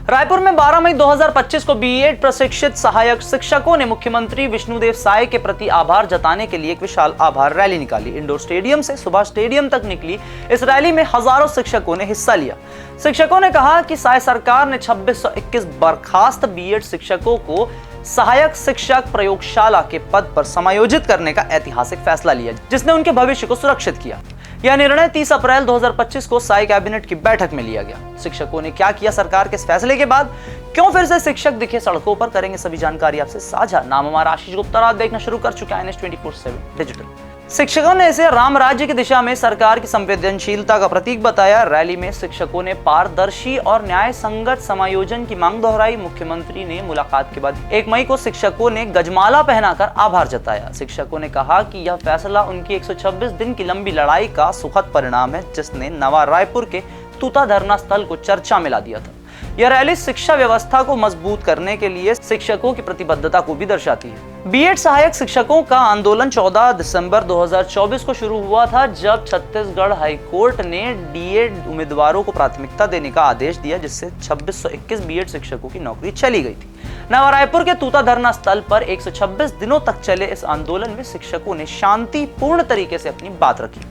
रायपुर में 12 मई 2025 को बीएड प्रशिक्षित सहायक शिक्षकों ने मुख्यमंत्री विष्णुदेव साय के प्रति आभार जताने के लिए एक विशाल आभार रैली निकाली। इंडोर स्टेडियम से सुभाष स्टेडियम तक निकली इस रैली में हजारों शिक्षकों ने हिस्सा लिया। शिक्षकों ने कहा कि साय सरकार ने 2621 बर्खास्त बीएड शिक्षकों को सहायक शिक्षक प्रयोगशाला के पद पर समायोजित करने का ऐतिहासिक फैसला लिया, जिसने उनके भविष्य को सुरक्षित किया। यह निर्णय 30 अप्रैल 2025 को साय कैबिनेट की बैठक में लिया गया। शिक्षकों ने क्या किया सरकार के इस फैसले के बाद, क्यों फिर से शिक्षक दिखे सड़कों पर, करेंगे सभी जानकारी आपसे साझा। नाम हमारा आशीष गुप्ता, रात देखना शुरू कर चुका है NH24/7 डिजिटल। शिक्षकों ने इसे राम राज्य की दिशा में सरकार की संवेदनशीलता का प्रतीक बताया। रैली में शिक्षकों ने पारदर्शी और न्याय संगत समायोजन की मांग दोहराई। मुख्यमंत्री ने मुलाकात के बाद 1 मई को शिक्षकों ने गजमाला पहनाकर आभार जताया। शिक्षकों ने कहा कि यह फैसला उनकी 126 दिन की लंबी लड़ाई का सुखद परिणाम है, जिसने नवा रायपुर के तूता धरना स्थल को चर्चा में ला दिया था। यह रैली शिक्षा व्यवस्था को मजबूत करने के लिए शिक्षकों की प्रतिबद्धता को भी दर्शाती है। बीएड सहायक शिक्षकों का आंदोलन 14 दिसंबर 2024 को शुरू हुआ था, जब छत्तीसगढ़ हाईकोर्ट ने डीएड उम्मीदवारों को प्राथमिकता देने का आदेश दिया, जिससे 2621 बीएड शिक्षकों की नौकरी चली गई थी। नवा रायपुर के तूता धरना स्थल पर 126 दिनों तक चले इस आंदोलन में शिक्षकों ने शांतिपूर्ण तरीके से अपनी बात रखी।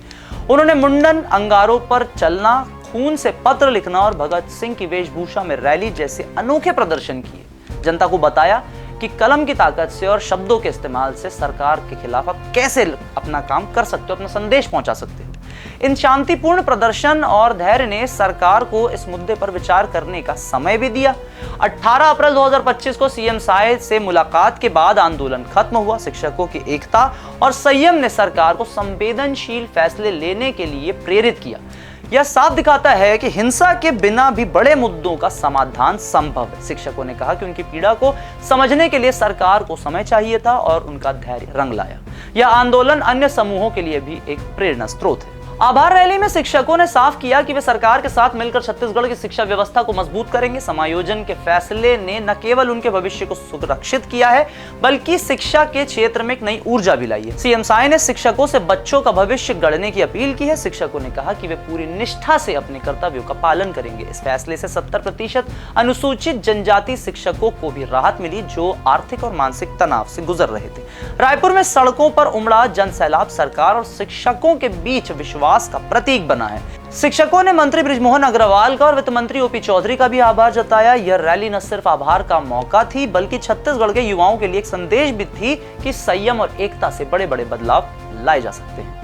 उन्होंने मुंडन, अंगारों पर चलना, खून से पत्र लिखना और भगत सिंह की वेशभूषा में रैली जैसे अनोखे प्रदर्शन किए। जनता को बताया कि कलम की ताकत से और शब्दों के इस्तेमाल से सरकार के खिलाफ आप कैसे अपना काम कर सकते हो, अपना संदेश पहुंचा सकते हो। इन शांतिपूर्ण प्रदर्शन और धैर्य ने सरकार को इस मुद्दे पर विचार करने का समय भी दिया। 18 अप्रैल 2025 को सीएम साय से मुलाकात के बाद आंदोलन खत्म हुआ। शिक्षकों की एकता और संयम ने सरकार को संवेदनशील फैसले लेने के लिए प्रेरित किया। यह साफ दिखाता है कि हिंसा के बिना भी बड़े मुद्दों का समाधान संभव है। शिक्षकों ने कहा कि उनकी पीड़ा को समझने के लिए सरकार को समय चाहिए था और उनका धैर्य रंग लाया। यह आंदोलन अन्य समूहों के लिए भी एक प्रेरणा स्रोत है। आभार रैली में शिक्षकों ने साफ किया कि वे सरकार के साथ मिलकर छत्तीसगढ़ की शिक्षा व्यवस्था को मजबूत करेंगे। समायोजन के फैसले ने न केवल उनके भविष्य को सुरक्षित किया है, बल्कि शिक्षा के क्षेत्र में एक नई ऊर्जा भी लाई है। सीएम साय ने शिक्षकों से बच्चों का भविष्य गढ़ने की अपील की है। शिक्षकों ने कहा कि वे पूरी निष्ठा से अपने कर्तव्यों का पालन करेंगे। इस फैसले से 70% अनुसूचित जनजाति शिक्षकों को भी राहत मिली, जो आर्थिक और मानसिक तनाव से गुजर रहे थे। रायपुर में सड़कों पर उमड़ा जनसैलाब सरकार और शिक्षकों के बीच विश्वास का प्रतीक बना है। शिक्षकों ने मंत्री बृजमोहन अग्रवाल का और वित्त मंत्री ओपी चौधरी का भी आभार जताया। यह रैली न सिर्फ आभार का मौका थी, बल्कि छत्तीसगढ़ के युवाओं के लिए एक संदेश भी थी कि संयम और एकता से बड़े बड़े बदलाव लाए जा सकते हैं।